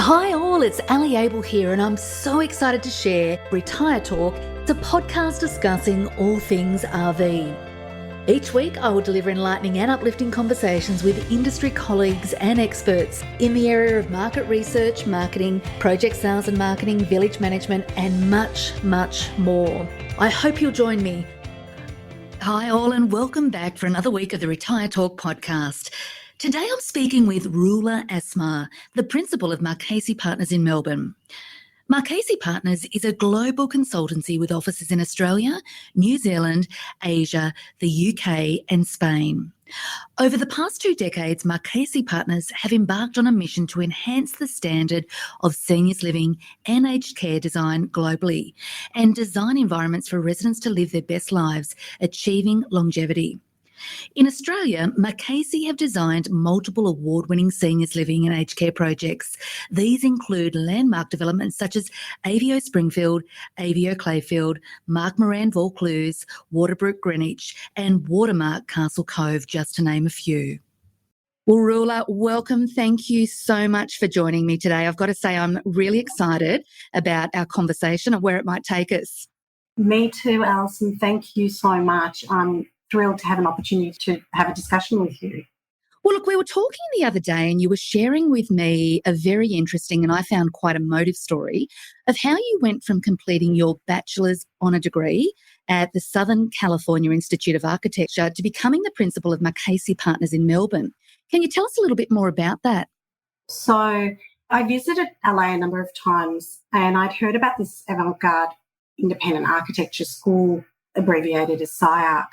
Hi all, it's Ali Abel here and I'm so excited to share Retire Talk. It's a podcast discussing all things RV. Each week I will deliver enlightening and uplifting conversations with industry colleagues and experts in the area of market research, marketing, project sales and marketing, village management and much, much more. I hope you'll join me. Hi all and welcome back for another week of the Retire Talk podcast. Today I'm speaking with Rulla Asmar, the Principal of Marchese Partners in Melbourne. Marchese Partners is a global consultancy with offices in Australia, New Zealand, Asia, the UK and Spain. Over the past 2 decades, Marchese Partners have embarked on a mission to enhance the standard of seniors living and aged care design globally and design environments for residents to live their best lives, achieving longevity. In Australia, Marchese have designed multiple award-winning seniors living and aged care projects. These include landmark developments such as Avio Springfield, Avio Clayfield, Mark Moran Vaucluse, Waterbrook Greenwich and Watermark Castle Cove, just to name a few. Well, Rulla, welcome. Thank you so much for joining me today. I've got to say I'm really excited about our conversation and where it might take us. Me too, Alison. Thank you so much. I'm thrilled to have an opportunity to have a discussion with you. Well, look, we were talking the other day and you were sharing with me a very interesting and I found quite emotive story of how you went from completing your bachelors honour degree at the Southern California Institute of Architecture to becoming the Principal of Marchese Partners in Melbourne. Can you tell us a little bit more about that? So I visited LA a number of times and I'd heard about this avant-garde independent architecture school, abbreviated as SIARC.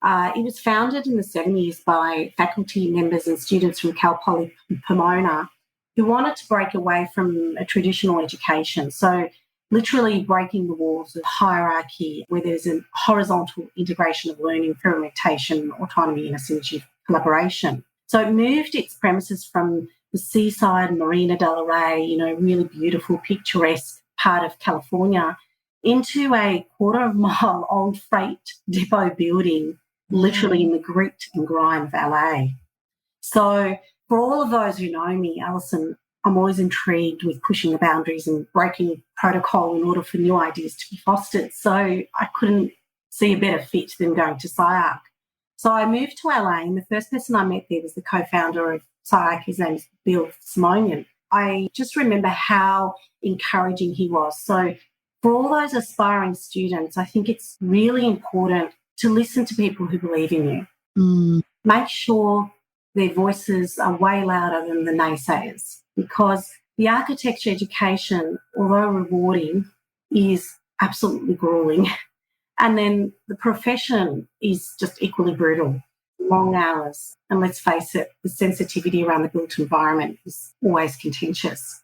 It was founded in the 70s by faculty members and students from Cal Poly Pomona who wanted to break away from a traditional education. So literally breaking the walls of hierarchy where there's a horizontal integration of learning, experimentation, autonomy and a synergy collaboration. So it moved its premises from the seaside Marina del Rey, really beautiful, picturesque part of California, into a quarter-of-mile old freight depot building literally in the grit and grime of LA. So for all of those who know me, Alison, I'm always intrigued with pushing the boundaries and breaking protocol in order for new ideas to be fostered. So I couldn't see a better fit than going to SIARC. So I moved to LA and the first person I met there was the co-founder of SIARC. His name is Bill Simonian. I just remember how encouraging he was. So for all those aspiring students, I think it's really important to listen to people who believe in you. Make sure their voices are way louder than the naysayers, because the architecture education, although rewarding, is absolutely grueling. And then the profession is just equally brutal. Long hours. And let's face it, the sensitivity around the built environment is always contentious.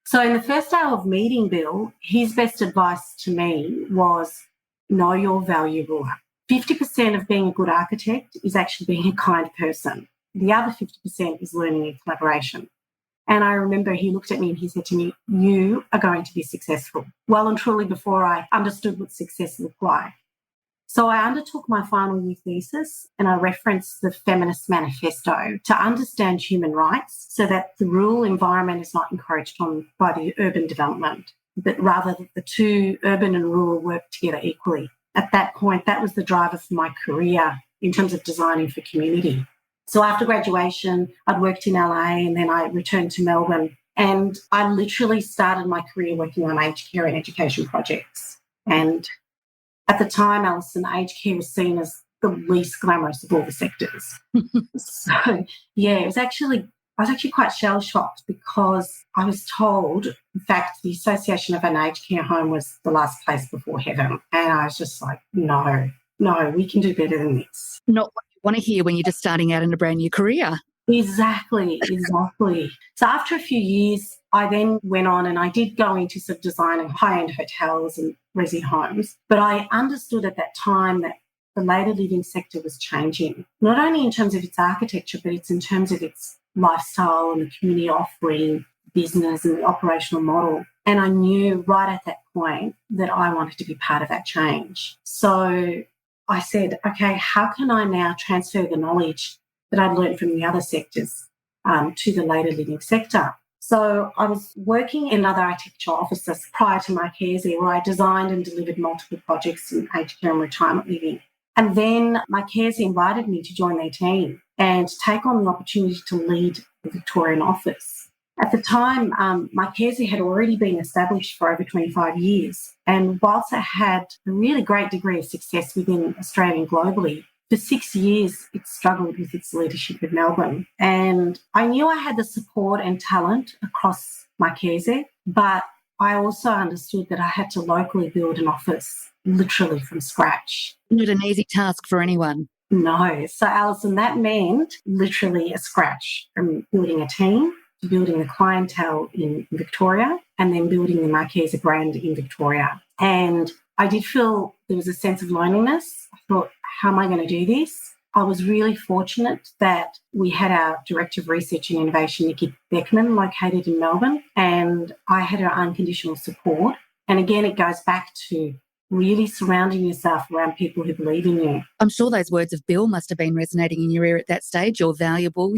So in the first hour of meeting Bill, his best advice to me was know your value, Rulla. 50% of being a good architect is actually being a kind person. The other 50% is learning and collaboration. And I remember he looked at me and he said to me, you are going to be successful. Well and truly before I understood what success looked like. So I undertook my final year thesis and I referenced the Feminist Manifesto to understand human rights so that the rural environment is not encouraged on by the urban development, but rather that the two, urban and rural, work together equally. At that point, that was the driver for my career in terms of designing for community. So after graduation, I'd worked in LA and then I returned to Melbourne and I literally started my career working on aged care and education projects. And at the time, Alison, aged care was seen as the least glamorous of all the sectors. So, yeah, I was actually quite shell-shocked because I was told, in fact, the association of an aged care home was the last place before heaven. And I was just like, no, we can do better than this. Not what you want to hear when you're just starting out in a brand new career. Exactly. So after a few years, I then went on and I did go into sort of designing high-end hotels and resi homes. But I understood at that time that the later living sector was changing, not only in terms of its architecture, but it's in terms of its lifestyle and the community offering, business and the operational model. And I knew right at that point that I wanted to be part of that change. So I said, okay, how can I now transfer the knowledge that I'd learned from the other sectors to the later living sector? So I was working in another architectural offices prior to Marchese, where I designed and delivered multiple projects in aged care and retirement living. And then Marchese invited me to join their team and take on the opportunity to lead the Victorian office. At the time, Marchese had already been established for over 25 years. And whilst it had a really great degree of success within Australia and globally, for 6 years, it struggled with its leadership in Melbourne. And I knew I had the support and talent across Marchese, but I also understood that I had to locally build an office literally from scratch. Not an easy task for anyone. No. So, Alison, that meant literally a scratch from building a team to building the clientele in Victoria and then building the Marchese brand in Victoria. And I did feel there was a sense of loneliness. I thought, how am I going to do this? I was really fortunate that we had our Director of Research and Innovation, Nikki Beckman, located in Melbourne, and I had her unconditional support. And again, it goes back to really surrounding yourself around people who believe in you. I'm sure those words of Bill must have been resonating in your ear at that stage. You're valuable,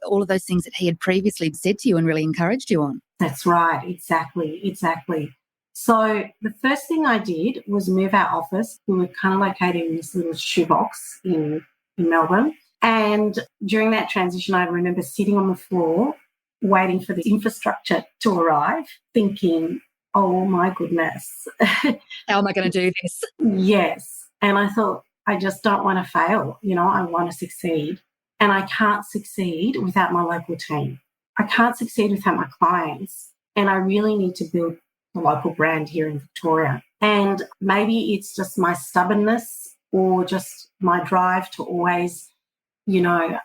all of those things that he had previously said to you and really encouraged you on. That's right. Exactly. So the first thing I did was move our office. We were kind of located in this little shoebox in Melbourne. And during that transition, I remember sitting on the floor waiting for the infrastructure to arrive, thinking, oh my goodness. How am I going to do this? Yes. And I thought, I just don't want to fail. I want to succeed. And I can't succeed without my local team. I can't succeed without my clients. And I really need to build a local brand here in Victoria. And maybe it's just my stubbornness or just my drive to always,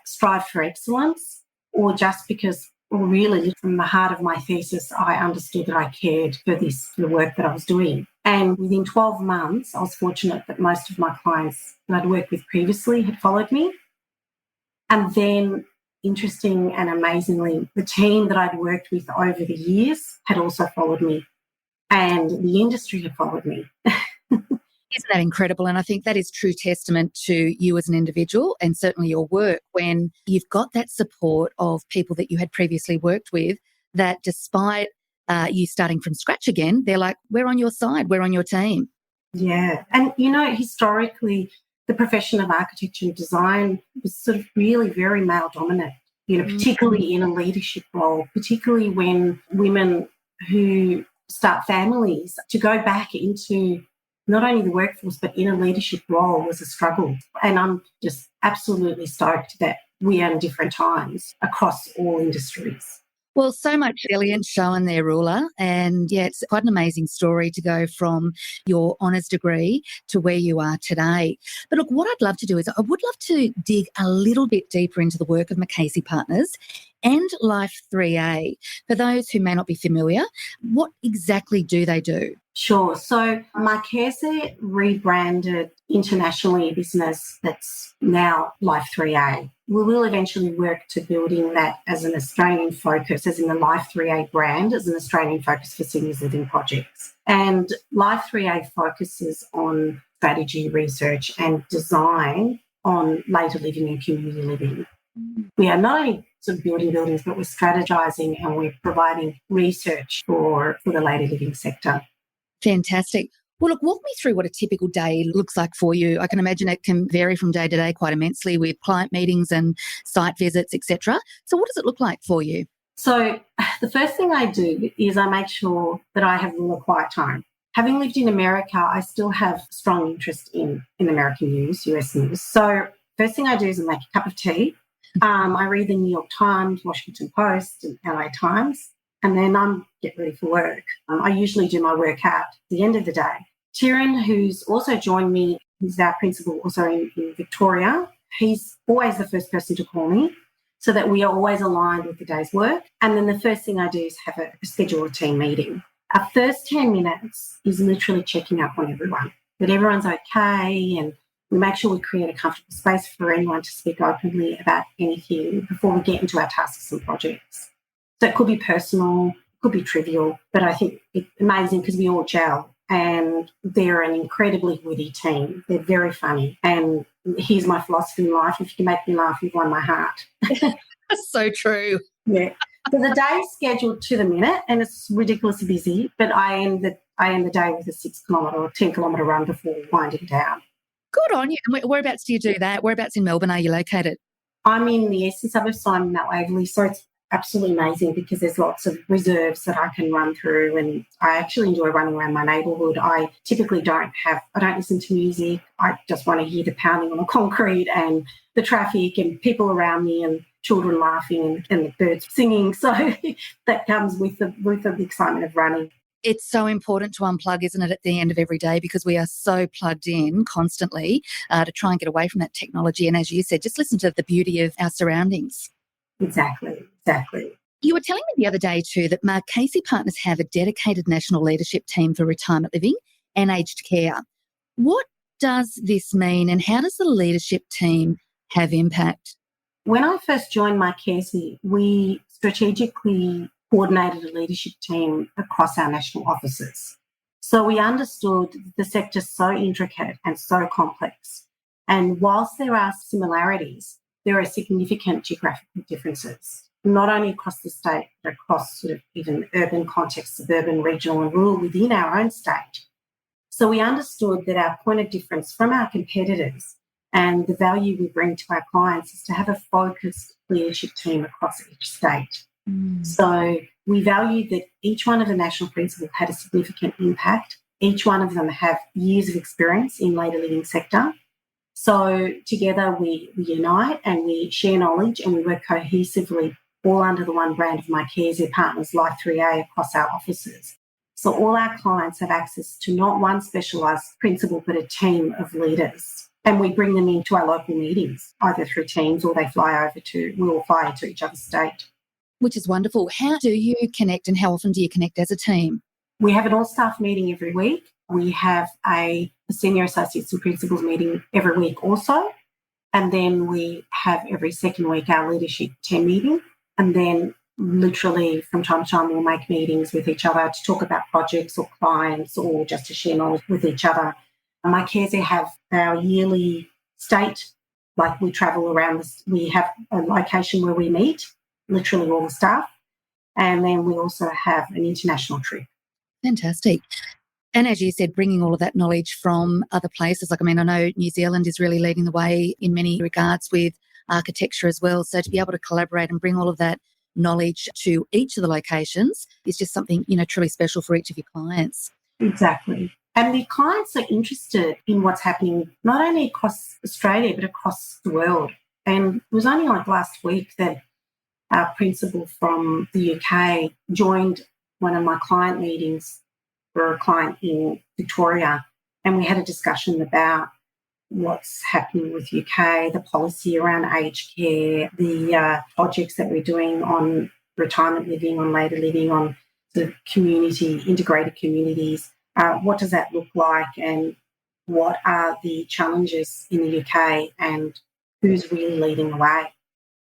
strive for excellence, or just because really from the heart of my thesis, I understood that I cared for the work that I was doing. And within 12 months, I was fortunate that most of my clients that I'd worked with previously had followed me. And then, interesting and amazingly, the team that I'd worked with over the years had also followed me, and the industry had followed me. Isn't that incredible? And I think that is true testament to you as an individual and certainly your work when you've got that support of people that you had previously worked with, that despite you starting from scratch again, they're like, we're on your side, we're on your team. Yeah. And, historically, the profession of architecture and design was sort of really very male dominant, particularly in a leadership role, particularly when women who start families, to go back into not only the workforce, but in a leadership role was a struggle. And I'm just absolutely stoked that we are in different times across all industries. Well, so much brilliant shown there, Rulla. And yeah, it's quite an amazing story to go from your honours degree to where you are today. But look, what I'd love to do is I would love to dig a little bit deeper into the work of Marchese Partners and Life 3A. For those who may not be familiar, what exactly do they do? Sure. So Marchese rebranded internationally a business that's now Life 3A. We will eventually work to building that as an Australian focus, as in the Life 3A brand, as an Australian focus for seniors living projects. And Life 3A focuses on strategy, research and design on later living and community living. We are not only sort of building buildings, but we're strategising and we're providing research for the later living sector. Fantastic. Well, look, walk me through what a typical day looks like for you. I can imagine it can vary from day to day quite immensely with client meetings and site visits, etc. So what does it look like for you? So the first thing I do is I make sure that I have more quiet time. Having lived in America, I still have strong interest in American news, US news. So first thing I do is I make a cup of tea. I read the New York Times, Washington Post and LA Times. And then get ready for work. I usually do my work out at the end of the day. Tieran, who's also joined me, he's our principal also in Victoria. He's always the first person to call me so that we are always aligned with the day's work. And then the first thing I do is have a schedule a team meeting. Our first 10 minutes is literally checking up on everyone, that everyone's okay, and we make sure we create a comfortable space for anyone to speak openly about anything before we get into our tasks and projects. So it could be personal, it could be trivial, but I think it's amazing because we all gel and they're an incredibly witty team. They're very funny. And here's my philosophy in life. If you can make me laugh, you've won my heart. That's so true. Yeah. So the day's scheduled to the minute and it's ridiculously busy, but I end the day with a 6 kilometre or 10 kilometre run before winding down. Good on you. And whereabouts do you do that? Whereabouts in Melbourne are you located? I'm in the eastern suburbs, so I'm in Mount Waverley, so it's absolutely amazing because there's lots of reserves that I can run through, and I actually enjoy running around my neighbourhood. I typically don't listen to music. I just want to hear the pounding on the concrete and the traffic and people around me and children laughing and the birds singing. So that comes with the excitement of running. It's so important to unplug, isn't it, at the end of every day, because we are so plugged in constantly to try and get away from that technology. And as you said, just listen to the beauty of our surroundings. Exactly. You were telling me the other day too that Marchese Partners have a dedicated national leadership team for retirement living and aged care. What does this mean, and how does the leadership team have impact? When I first joined Marchese, we strategically coordinated a leadership team across our national offices. So we understood the sector's so intricate and so complex. And whilst there are similarities, there are significant geographical differences, not only across the state, but across sort of even urban contexts, suburban, regional and rural within our own state. So we understood that our point of difference from our competitors and the value we bring to our clients is to have a focused leadership team across each state. So we value that each one of the national principals had a significant impact. Each one of them have years of experience in later living sector. So together we unite and we share knowledge and we work cohesively all under the one brand of Marchese Partners Life 3A across our offices. So all our clients have access to not one specialised principal, but a team of leaders. And we bring them into our local meetings, either through Teams or we all fly into each other's state. Which is wonderful. How do you connect, and how often do you connect as a team? We have an all-staff meeting every week. We have a senior associates and principals meeting every week also. And then we have every second week our leadership team meeting. And then literally from time to time we'll make meetings with each other to talk about projects or clients or just to share knowledge with each other. Marchese have our yearly state, like we travel around we have a location where we meet, literally all the staff. And then we also have an international trip. Fantastic. And as you said, bringing all of that knowledge from other places. I know New Zealand is really leading the way in many regards with architecture as well. So to be able to collaborate and bring all of that knowledge to each of the locations is just something, truly special for each of your clients. Exactly. And the clients are interested in what's happening not only across Australia, but across the world. And it was only like last week that our principal from the UK joined one of my client meetings for a client in Victoria, and we had a discussion about what's happening with UK, the policy around aged care, the projects that we're doing on retirement living, on later living, on the community, integrated communities. What does that look like, and what are the challenges in the UK, and who's really leading the way?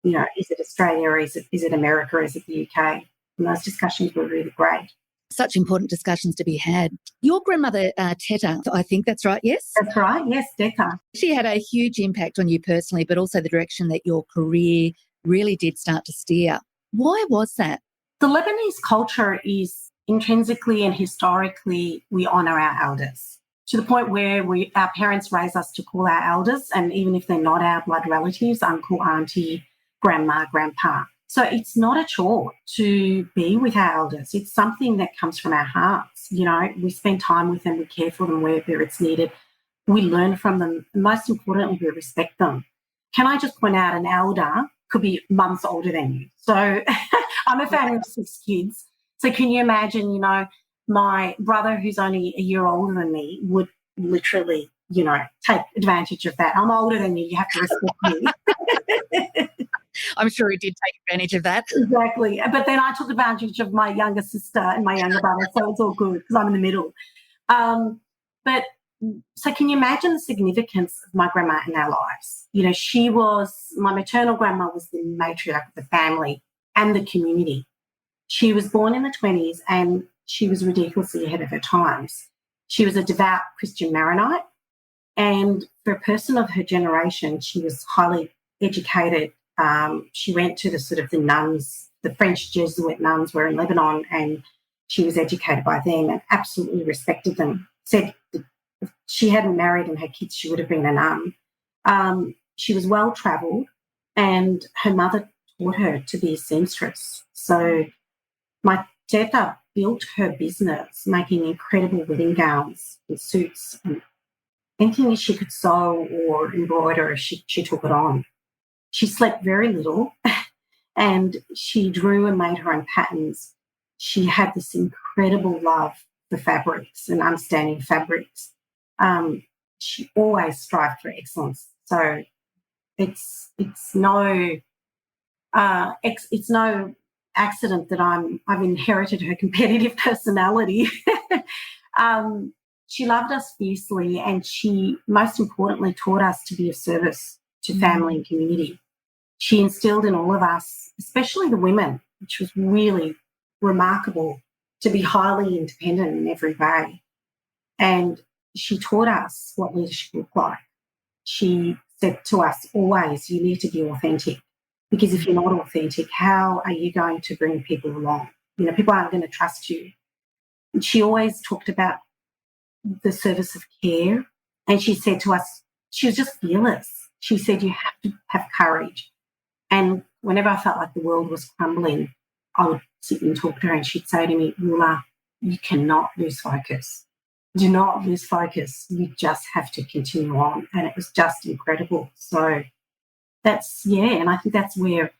Is it Australia, or is it America, or is it the UK? And those discussions were really great. Such important discussions to be had. Your grandmother, Teta, I think that's right, yes? That's right, yes, Teta. She had a huge impact on you personally, but also the direction that your career really did start to steer. Why was that? The Lebanese culture is intrinsically and historically, we honour our elders to the point where our parents raise us to call our elders, and even if they're not our blood relatives, uncle, auntie, grandma, grandpa. So it's not a chore to be with our elders. It's something that comes from our hearts. We spend time with them, we care for them where it's needed. We learn from them. And most importantly, we respect them. Can I just point out, an elder could be months older than you. So I'm a family of 6 kids. So can you imagine, my brother, who's only a year older than me, would literally, take advantage of that. I'm older than you. You have to respect me. I'm sure he did take advantage of that. Exactly. But then I took advantage of my younger sister and my younger brother, so it's all good because I'm in the middle. So can you imagine the significance of my grandma in our lives? My maternal grandma was the matriarch of the family and the community. She was born in the 1920s and she was ridiculously ahead of her times. She was a devout Christian Maronite, and for a person of her generation, she was highly educated. She went to the nuns the French Jesuit nuns were in Lebanon, and she was educated by them and absolutely respected them. Said that if she hadn't married and had kids, she would have been a nun. She was well-travelled, and her mother taught her to be a seamstress. So my teta built her business making incredible wedding gowns and suits, and anything she could sew or embroider, she took it on. She slept very little and she drew and made her own patterns. She had this incredible love for fabrics and understanding fabrics. She always strived for excellence. So it's no accident that I've inherited her competitive personality. She loved us fiercely, and she most importantly taught us to be of service to family and community. She instilled in all of us, especially the women, which was really remarkable, to be highly independent in every way. And she taught us what leadership looked like. She said to us always, you need to be authentic, because if you're not authentic, how are you going to bring people along? You know, people aren't going to trust you. And she always talked about the service of care. And she said to us, she was just fearless. She said, you have to have courage. And whenever I felt like the world was crumbling, I would sit and talk to her, and she'd say to me, Rulla, you cannot lose focus. Do not lose focus. You just have to continue on. And it was just incredible. So and I think that's where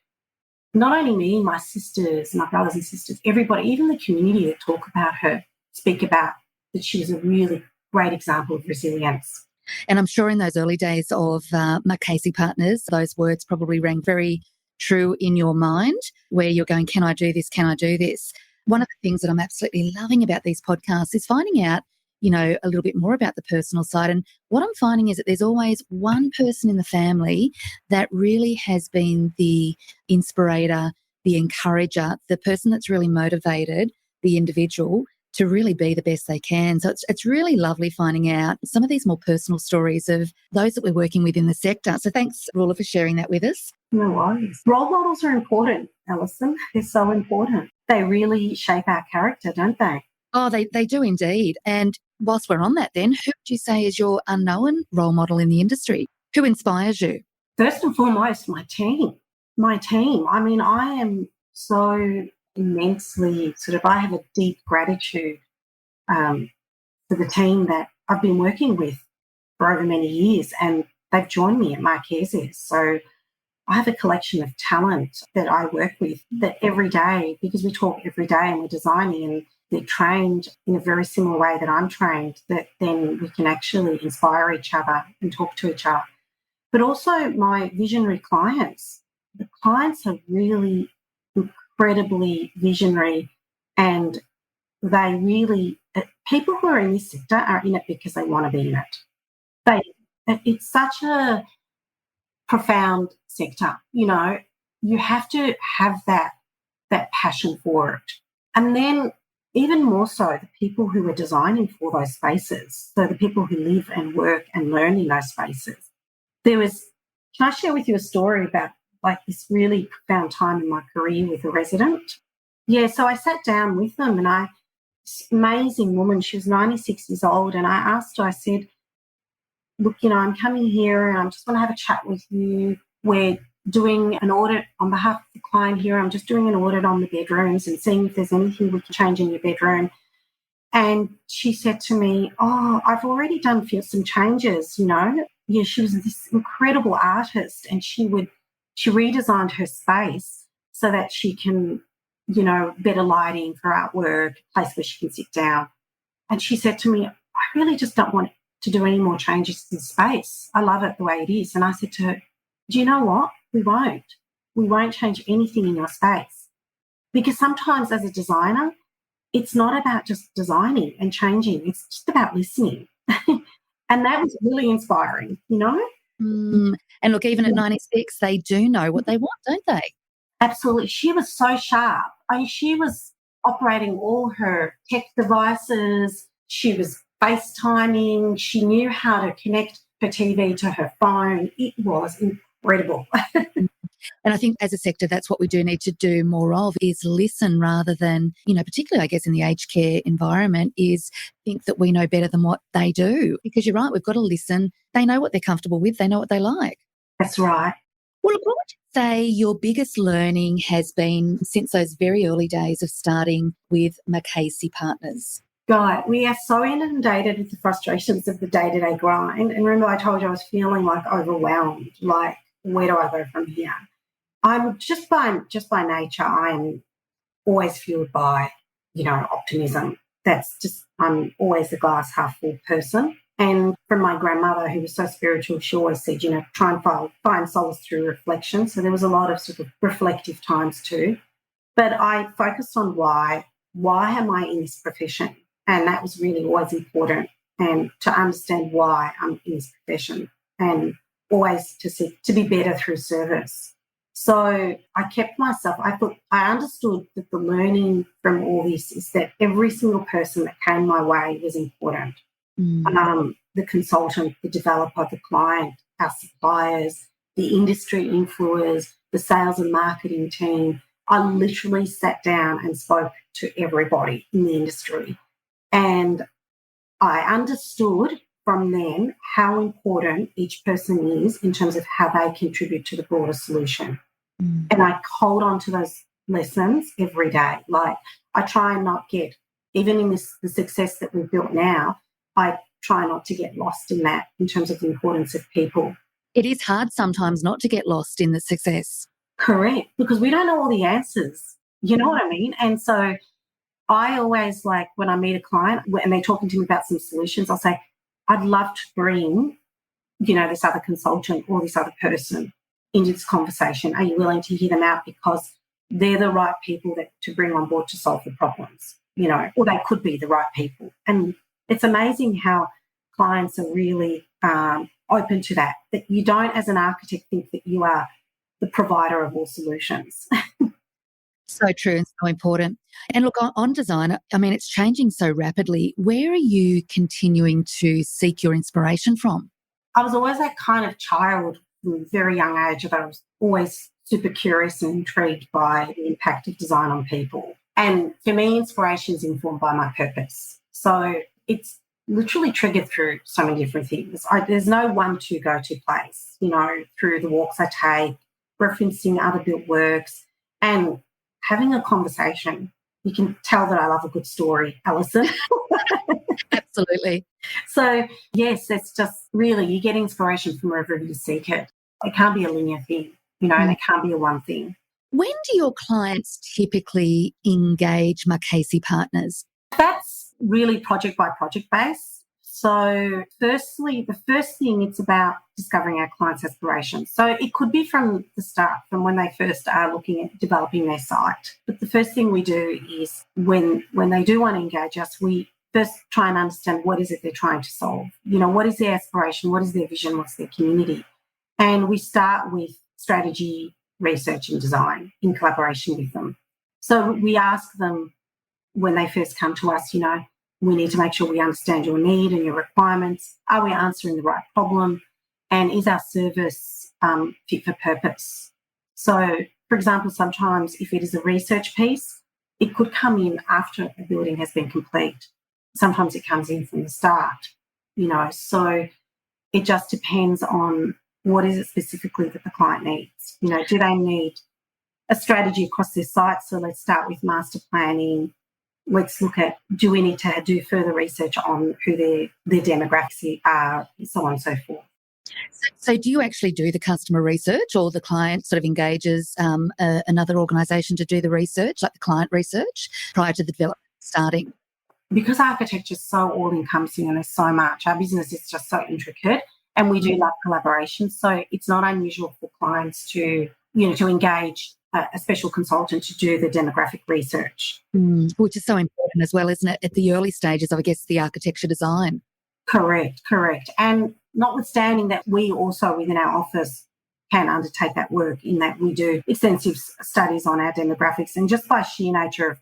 not only me, my sisters, my brothers and sisters, everybody, even the community that talk about her, speak about that she was a really great example of resilience. And I'm sure in those early days of Marchese Partners, those words probably rang very true in your mind, where you're going, can I do this? Can I do this? One of the things that I'm absolutely loving about these podcasts is finding out, you know, a little bit more about the personal side. And what I'm finding is that there's always one person in the family that really has been the inspirator, the encourager, the person that's really motivated the individual to really be the best they can. So it's really lovely finding out some of these more personal stories of those that we're working with in the sector. So thanks, Rulla, for sharing that with us. No worries. Role models are important, Alison. They're so important. They really shape our character, don't they? Oh, they do indeed. And whilst we're on that then, who would you say is your unknown role model in the industry? Who inspires you? First and foremost, my team. My team. I mean, I am so immensely I have a deep gratitude for the team that I've been working with for over many years, and they've joined me at Marchese. So I have a collection of talent that I work with that every day, because we talk every day and we're designing, and they're trained in a very similar way that I'm trained, that then we can actually inspire each other and talk to each other. But also my visionary clients. The clients are really incredibly visionary, and they really, people who are in this sector are in it because they want to be in it. It's such a profound sector, you know, you have to have that passion for it. And then even more so, the people who are designing for those spaces, so the people who live and work and learn in those spaces. Can I share with you a story about like this really profound time in my career with a resident? Yeah, so I sat down with them, and this amazing woman, she was 96 years old, and I asked her, I said, look, you know, I'm coming here and I just want to have a chat with you. We're doing an audit on behalf of the client here. I'm just doing an audit on the bedrooms and seeing if there's anything we can change in your bedroom. And she said to me, oh, I've already done some changes, you know. Yeah, she was this incredible artist, and she redesigned her space so that she can, you know, better lighting for artwork, a place where she can sit down. And she said to me, I really just don't want to do any more changes to the space. I love it the way it is. And I said to her, do you know what? We won't. We won't change anything in your space. Because sometimes as a designer, it's not about just designing and changing. It's just about listening. And that was really inspiring, you know? And look, even at 96, they do know what they want, don't they? Absolutely. She was so sharp. I mean, she was operating all her tech devices. She was FaceTiming. She knew how to connect her TV to her phone. It was readable. And I think as a sector, that's what we do need to do more of, is listen rather than, particularly I guess in the aged care environment, is think that we know better than what they do. Because you're right, we've got to listen. They know what they're comfortable with. They know what they like. That's right. Well, look, what would you say your biggest learning has been since those very early days of starting with Marchese Partners? God, we are so inundated with the frustrations of the day-to-day grind. And remember, I told you I was feeling like overwhelmed, like, where do I go from here? I'm just by nature, I'm always fueled by, optimism. I'm always a glass half full person. And from my grandmother, who was so spiritual, she always said, try and find solace through reflection. So there was a lot of sort of reflective times too. But I focused on why. Why am I in this profession? And that was really always important. And to understand why I'm in this profession, and always to seek to be better through service. So I kept myself, I understood that the learning from all this is that every single person that came my way was important. The consultant, the developer, the client, our suppliers, the industry influencers, the sales and marketing team. I literally sat down and spoke to everybody in the industry. And I understood from then how important each person is in terms of how they contribute to the broader solution. And I hold on to those lessons every day. Like, I try and not get, even in the success that we've built now, I try not to get lost in that in terms of the importance of people. It is hard sometimes not to get lost in the success. Correct, because we don't know all the answers. You know what I mean? And so I always, like, when I meet a client and they're talking to me about some solutions, I'll say, I'd love to bring, this other consultant or this other person into this conversation. Are you willing to hear them out? Because they're the right people to bring on board to solve the problems, or they could be the right people. And it's amazing how clients are really open to that you don't, as an architect, think that you are the provider of all solutions. So true and so important. And look, on design, I mean, it's changing so rapidly. Where are you continuing to seek your inspiration from? I was always that kind of child from a very young age that I was always super curious and intrigued by the impact of design on people. And for me, inspiration is informed by my purpose. So it's literally triggered through so many different things. There's no one to go-to place, through the walks I take, referencing other built works, and having a conversation. You can tell that I love a good story, Alison. Absolutely. So, yes, it's just really, you get inspiration from wherever you seek it. It can't be a linear thing, and it can't be a one thing. When do your clients typically engage Marchese Partners? That's really project by project base. So firstly, the first thing, it's about discovering our clients' aspirations. So it could be from the start, from when they first are looking at developing their site. But the first thing we do is when they do want to engage us, we first try and understand what is it they're trying to solve. What is their aspiration? What is their vision? What's their community? And we start with strategy, research and design in collaboration with them. So we ask them when they first come to us, we need to make sure we understand your need and your requirements. Are we answering the right problem? And is our service fit for purpose? So, for example, sometimes if it is a research piece, it could come in after a building has been complete. Sometimes it comes in from the start, so it just depends on what is it specifically that the client needs. Do they need a strategy across their site? So let's start with master planning. Let's look at, do we need to do further research on who their demographics are, so on and so forth. So do you actually do the customer research, or the client sort of engages another organisation to do the research, like the client research, prior to the development starting? Because architecture is so all-encompassing and there's so much, our business is just so intricate, and we do love collaboration. So it's not unusual for clients to engage a special consultant to do the demographic research. Which is so important as well, isn't it, at the early stages of, I guess, the architecture design? Correct. And notwithstanding that, we also within our office can undertake that work, in that we do extensive studies on our demographics, and just by sheer nature of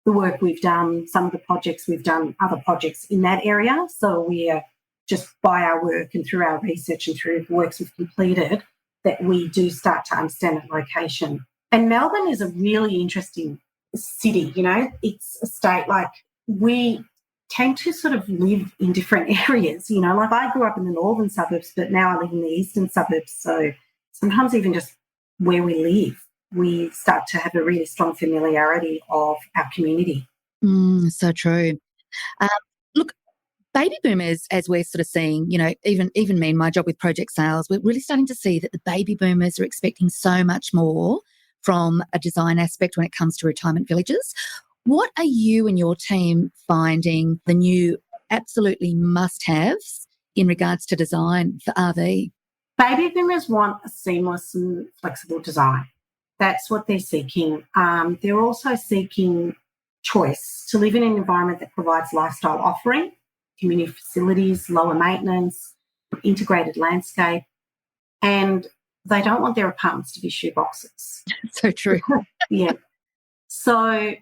the work we've done, some of the projects we've done, other projects in that area. So we are just by our work and through our research and through the works we've completed, that we do start to understand the location. And Melbourne is a really interesting city, you know. It's a state, like, we tend to sort of live in different areas, you know. Like, I grew up in the northern suburbs, but now I live in the eastern suburbs. So sometimes even just where we live, we start to have a really strong familiarity of our community. So true. Um, Look, baby boomers, as we're sort of seeing, you know, even me in my job with project sales, we're really starting to see that the baby boomers are expecting so much more from a design aspect when it comes to retirement villages. What are you and your team finding the new absolutely must-haves in regards to design for RV? Baby boomers want a seamless and flexible design. That's what they're seeking. They're also seeking choice, to live in an environment that provides lifestyle offering, community facilities, lower maintenance, integrated landscape, and they don't want their apartments to be shoeboxes. So true. Yeah. So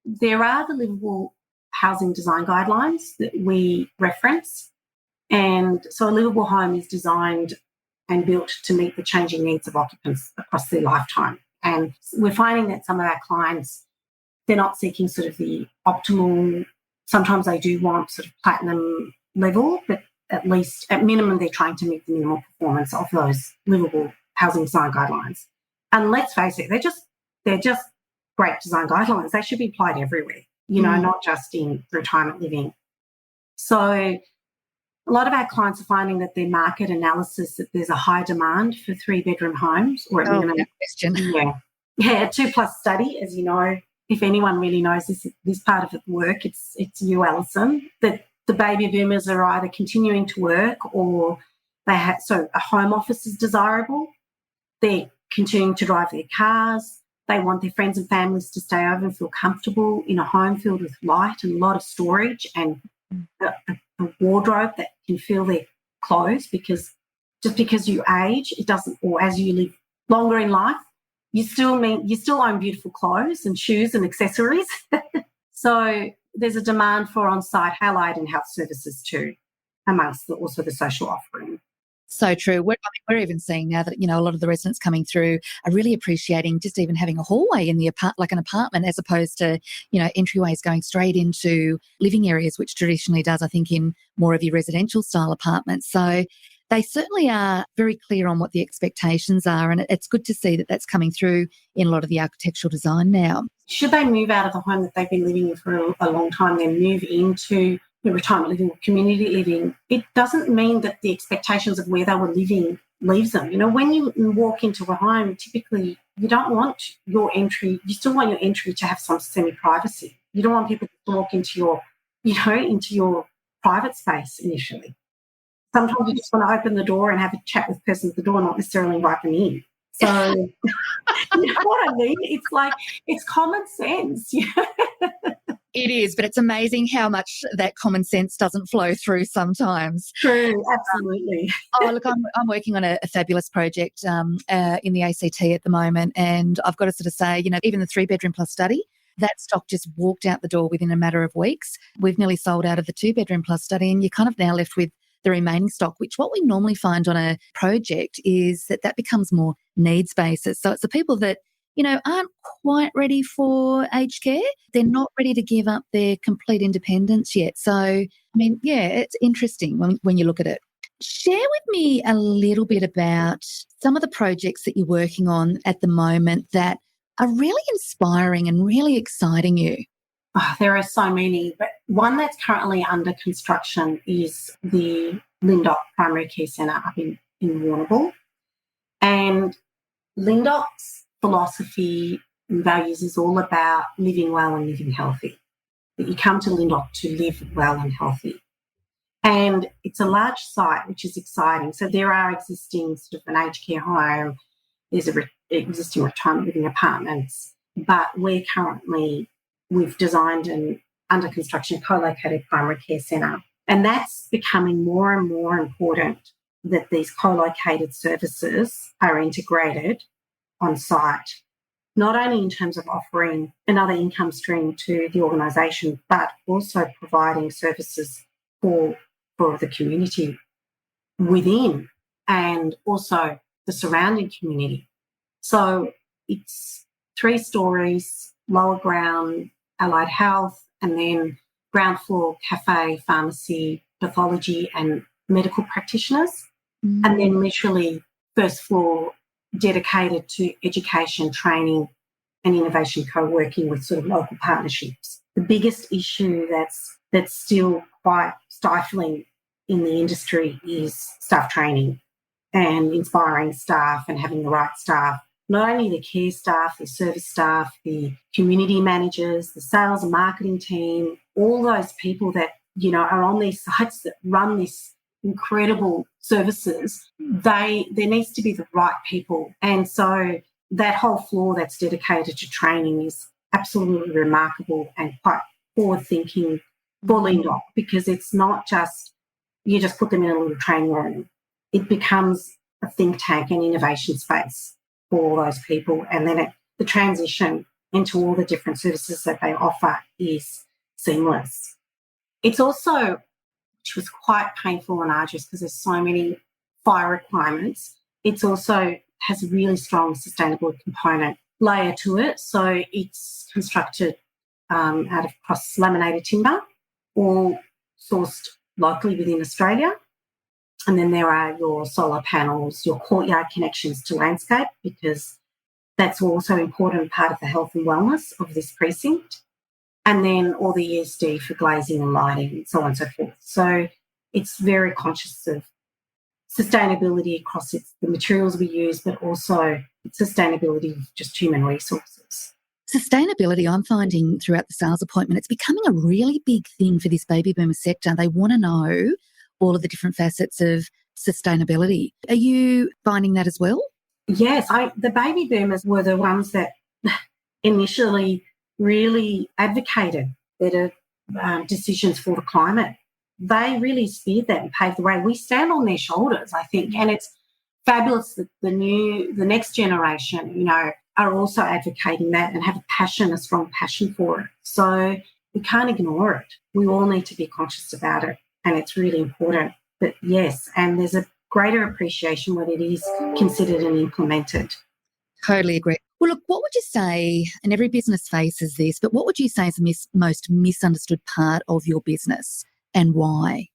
there are the livable housing design guidelines that we reference. And so a livable home is designed and built to meet the changing needs of occupants across their lifetime. And we're finding that some of our clients, they're not seeking sort of the optimal, sometimes they do want sort of platinum level, but at least at minimum they're trying to meet the minimal performance of those livable housing design guidelines. And let's face it, they're just great design guidelines. They should be applied everywhere, you know, not just in retirement living. So a lot of our clients are finding that their market analysis, that there's a high demand for 3-bedroom homes, or at minimum, no question. a 2+ study, as you know. If anyone really knows this part of the work, it's you, Alison, that the baby boomers are either continuing to work or so a home office is desirable. They're continuing to drive their cars. They want their friends and families to stay over and feel comfortable in a home filled with light and a lot of storage and a wardrobe that can fill their clothes, because just because you age, it doesn't, or as you live longer in life, you still own beautiful clothes and shoes and accessories. So there's a demand for on-site allied and health services too, amongst also the social offering. So true. We're even seeing now that, you know, a lot of the residents coming through are really appreciating just even having a hallway in the like an apartment, as opposed to, you know, entryways going straight into living areas, which traditionally does, I think, in more of your residential style apartments. So they certainly are very clear on what the expectations are, and it's good to see that that's coming through in a lot of the architectural design now. Should they move out of the home that they've been living in for a long time, then move into the retirement living or community living, it doesn't mean that the expectations of where they were living leaves them. You know, when you walk into a home, typically you don't want your entry, you still want your entry to have some semi-privacy. You don't want people to walk into your private space initially. Sometimes you just want to open the door and have a chat with the person at the door, not necessarily invite them in. So, you know what I mean? It's like, it's common sense. It is, but it's amazing how much that common sense doesn't flow through sometimes. True, absolutely. Look, I'm working on a fabulous project in the ACT at the moment, and I've got to sort of say, you know, even the 3-bedroom plus study, that stock just walked out the door within a matter of weeks. We've nearly sold out of the 2-bedroom plus study, and you're kind of now left with the remaining stock, which what we normally find on a project is that becomes more needs basis. So it's the people that, you know, aren't quite ready for aged care. They're not ready to give up their complete independence yet. So, I mean, yeah, it's interesting when you look at it. Share with me a little bit about some of the projects that you're working on at the moment that are really inspiring and really exciting you. Oh, there are so many, but one that's currently under construction is the Lindop Primary Care Centre up in Warrnambool. And Lindop's philosophy and values is all about living well and living healthy. That you come to Lindop to live well and healthy. And it's a large site, which is exciting. So there are existing sort of an aged care home, there's existing retirement living apartments, but we've designed an under construction co-located primary care centre. And that's becoming more and more important, that these co-located services are integrated on site, not only in terms of offering another income stream to the organisation, but also providing services for the community within, and also the surrounding community. So it's 3 stories, lower ground, allied health, and then ground floor, cafe, pharmacy, pathology and medical practitioners. And then literally first floor dedicated to education, training and innovation co-working with sort of local partnerships. The biggest issue that's still quite stifling in the industry is staff training and inspiring staff and having the right staff. Not only the care staff, the service staff, the community managers, the sales and marketing team, all those people that, are on these sites that run this incredible services, there needs to be the right people. And so that whole floor that's dedicated to training is absolutely remarkable and quite forward-thinking for Lindoc, because it's not just you just put them in a little training room. It becomes a think tank and innovation space for all those people. And then the transition into all the different services that they offer is seamless. It's also, which was quite painful and arduous because there's so many fire requirements, it's also has a really strong sustainability component layer to it. So it's constructed out of cross-laminated timber, all sourced locally within Australia. And then there are your solar panels, your courtyard connections to landscape, because that's also an important part of the health and wellness of this precinct. And then all the ESD for glazing and lighting and so on and so forth. So it's very conscious of sustainability across the materials we use, but also sustainability of just human resources. Sustainability, I'm finding throughout the sales appointment, it's becoming a really big thing for this baby boomer sector. They want to know all of the different facets of sustainability. Are you finding that as well? Yes, the baby boomers were the ones that initially really advocated better decisions for the climate. They really speared that and paved the way. We stand on their shoulders, I think, and it's fabulous that the next generation, are also advocating that and have a strong passion for it. So we can't ignore it. We all need to be conscious about it, and it's really important. But yes, and there's a greater appreciation when it is considered and implemented. Totally agree. Well, look, what would you say, and every business faces this, but what would you say is the most misunderstood part of your business and why?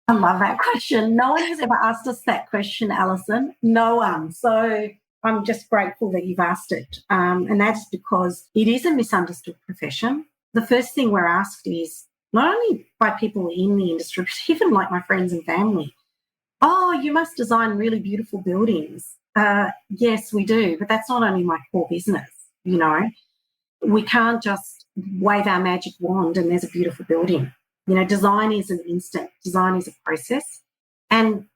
I love that question. No one has ever asked us that question, Alison. No one. So I'm just grateful that you've asked it. And that's because it is a misunderstood profession. The first thing we're asked is, not only by people in the industry, but even like my friends and family, oh, you must design really beautiful buildings. Yes, we do, but that's not only my core business, We can't just wave our magic wand and there's a beautiful building. Design is an instant. Design is a process. And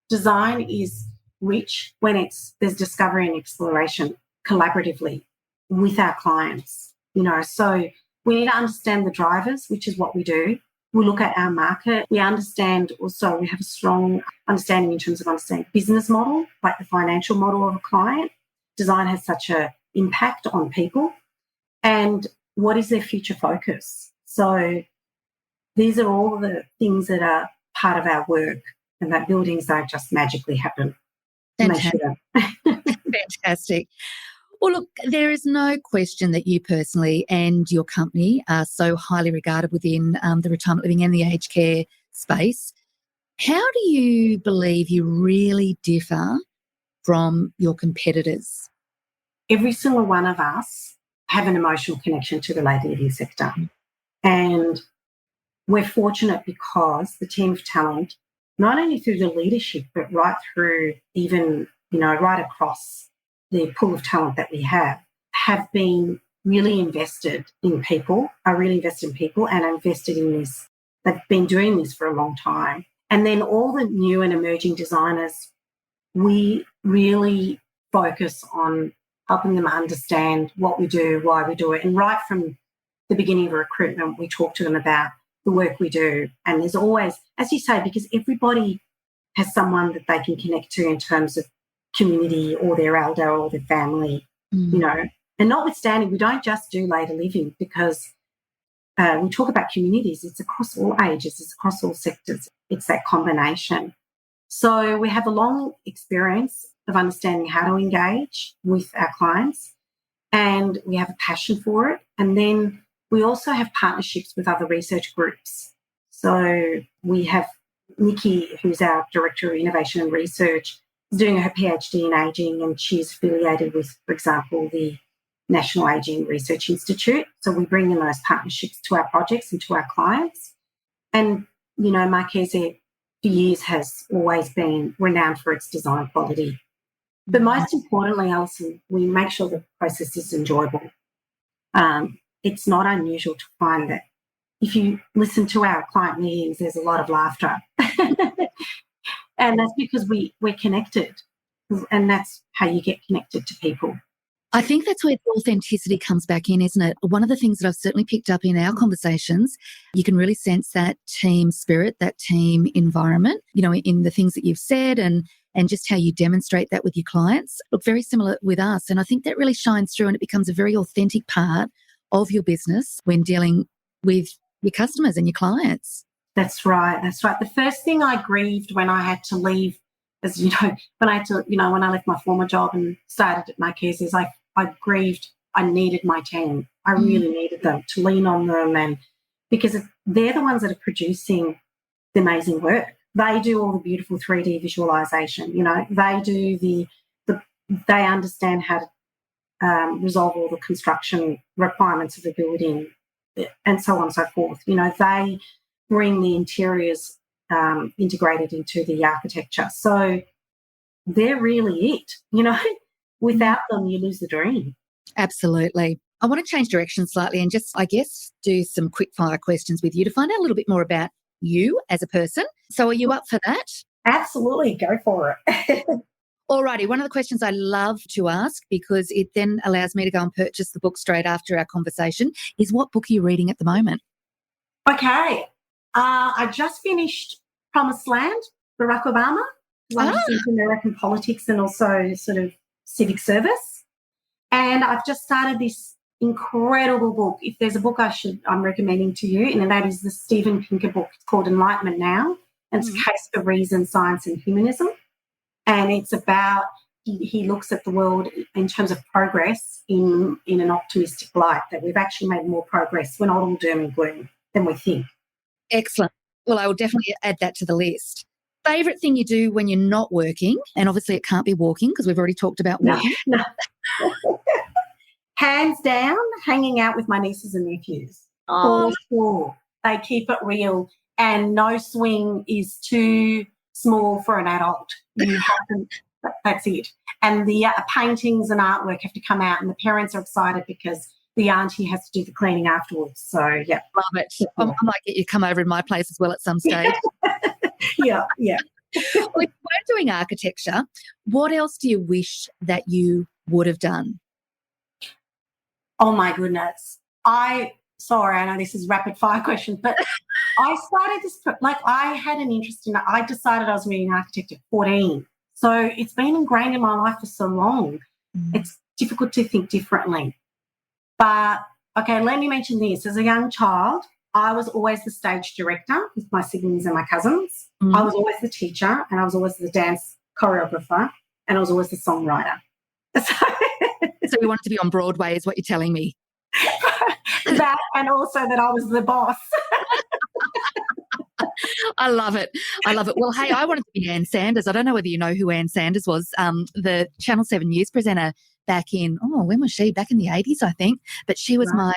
design is rich when there's discovery and exploration collaboratively with our clients. So we need to understand the drivers, which is what we do. We look at our market. We understand also, we have a strong understanding in terms of understanding business model, like the financial model of a client. Design has such an impact on people. And what is their future focus? So these are all the things that are part of our work, and that buildings don't just magically happen. Fantastic. Fantastic. Well, look, there is no question that you personally and your company are so highly regarded within the retirement living and the aged care space. How do you believe you really differ from your competitors? Every single one of us have an emotional connection to the late living sector. And we're fortunate because the team of talent, not only through the leadership, but right through even, right across the pool of talent that we have been really invested in people, are really invested in people and are invested in this. They've been doing this for a long time. And then all the new and emerging designers, we really focus on helping them understand what we do, why we do it. And right from the beginning of recruitment, we talk to them about the work we do. And there's always, as you say, because everybody has someone that they can connect to in terms of community or their elder or their family, And notwithstanding, we don't just do later living because we talk about communities. It's across all ages. It's across all sectors. It's that combination. So we have a long experience of understanding how to engage with our clients, and we have a passion for it. And then we also have partnerships with other research groups. So we have Nikki, who's our Director of Innovation and Research, is doing her PhD in ageing, and she's affiliated with, for example, the National Ageing Research Institute. So we bring in those partnerships to our projects and to our clients. And, you know, Marchese for years has always been renowned for its design quality. But most importantly, Alison, we make sure the process is enjoyable. It's not unusual to find that if you listen to our client meetings, there's a lot of laughter. And that's because we're connected, and that's how you get connected to people. I think that's where the authenticity comes back in, isn't it? One of the things that I've certainly picked up in our conversations, you can really sense that team spirit, that team environment, you know, in the things that you've said and just how you demonstrate that with your clients. Look, very similar with us. And I think that really shines through, and it becomes a very authentic part of your business when dealing with your customers and your clients. That's right. That's right. The first thing I grieved when I had to leave, as you know, when I left my former job and started at Marchese's, I grieved. I needed my team. I really needed them, to lean on them, and because they're the ones that are producing the amazing work. They do all the beautiful 3D visualization. You know, they do they understand how to resolve all the construction requirements of the building, and so on and so forth. You know, they bring the interiors integrated into the architecture. So they're really it. You know, without them, you lose the dream. Absolutely. I want to change direction slightly and just, I guess, do some quick fire questions with you to find out a little bit more about you as a person. So are you up for that? Absolutely. Go for it. Alrighty. One of the questions I love to ask, because it then allows me to go and purchase the book straight after our conversation, is what book are you reading at the moment? Okay. I just finished Promised Land, Barack Obama. I'm just into American politics and also sort of civic service. And I've just started this incredible book. If there's a book I'm recommending to you, and that is the Steven Pinker book. It's called Enlightenment Now, and it's a case for reason, science and humanism. And it's about, he looks at the world in terms of progress in an optimistic light, that we've actually made more progress. We're not all doom and gloom than we think. Excellent. Well, I will definitely add that to the list. Favourite thing you do when you're not working? And obviously it can't be walking, because we've already talked about walking. No. Hands down, hanging out with my nieces and nephews. For sure. They keep it real, and no swing is too small for an adult. That's it. And the paintings and artwork have to come out, and the parents are excited because the auntie has to do the cleaning afterwards. So, yeah. Love it. I might get you to come over in my place as well at some stage. Yeah. Well, if you weren't doing architecture, what else do you wish that you would have done? Oh, my goodness. Sorry, I know this is rapid fire question, but I started this, I had an interest in it. I decided I was reading architecture at 14. So it's been ingrained in my life for so long. It's difficult to think differently. But, okay, let me mention this. As a young child, I was always the stage director with my siblings and my cousins. I was always the teacher, and I was always the dance choreographer, and I was always the songwriter. So you wanted to be on Broadway is what you're telling me. That, and also that I was the boss. I love it. Well, hey, I wanted to be Ann Sanders. I don't know whether you know who Ann Sanders was, the Channel 7 news presenter back in, when was she? Back in the 80s, I think. But she was my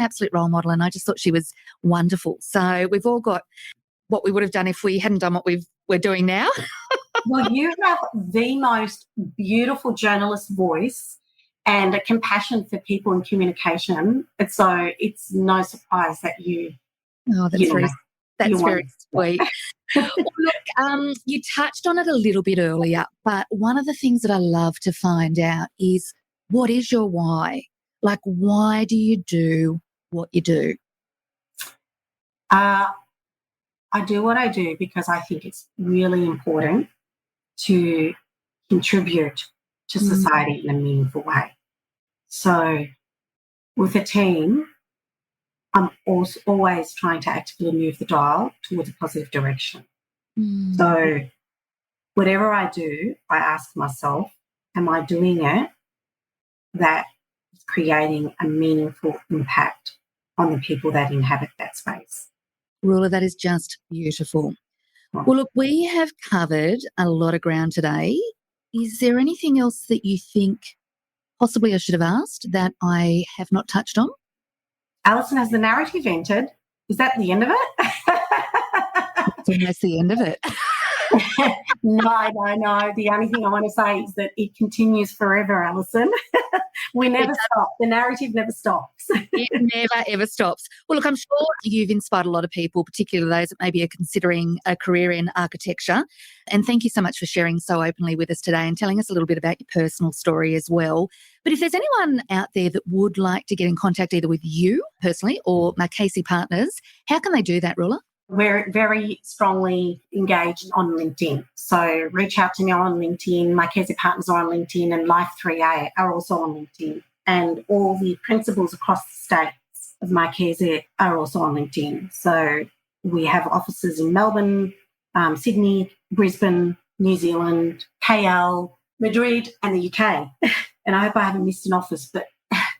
absolute role model, and I just thought she was wonderful. So we've all got what we would have done if we hadn't done what we're doing now. Well, you have the most beautiful journalist voice and a compassion for people and communication. And so it's no surprise that you... Oh, that's very sweet. Well, look, you touched on it a little bit earlier, but one of the things that I love to find out is, what is your why? Like, why do you do what you do? I do what I do because I think it's really important to contribute to society in a meaningful way. So with a team, I'm also always trying to actively move the dial towards a positive direction. So whatever I do, I ask myself, am I doing it that is creating a meaningful impact on the people that inhabit that space? Rulla, that is just beautiful. Well, look, we have covered a lot of ground today. Is there anything else that you think possibly I should have asked that I have not touched on? Alison, has the narrative entered? Is that the end of it? It's almost the end of it. No. The only thing I want to say is that it continues forever, Alison. We never stop. The narrative never stops. It never, ever stops. Well, look, I'm sure you've inspired a lot of people, particularly those that maybe are considering a career in architecture. And thank you so much for sharing so openly with us today and telling us a little bit about your personal story as well. But if there's anyone out there that would like to get in contact either with you personally or Marchese Partners, how can they do that, Rulla? We're very strongly engaged on LinkedIn. So reach out to me on LinkedIn. Marchese Partners are on LinkedIn, and Life 3A are also on LinkedIn. And all the principals across the states of Marchese are also on LinkedIn. So we have offices in Melbourne, Sydney, Brisbane, New Zealand, KL, Madrid, and the UK. And I hope I haven't missed an office, but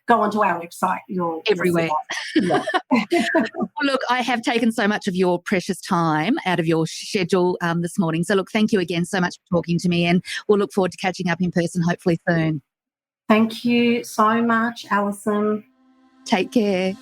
go onto our website. You'll everywhere. Yeah. Well, look, I have taken so much of your precious time out of your schedule this morning. So, look, thank you again so much for talking to me, and we'll look forward to catching up in person hopefully soon. Thank you so much, Alison. Take care.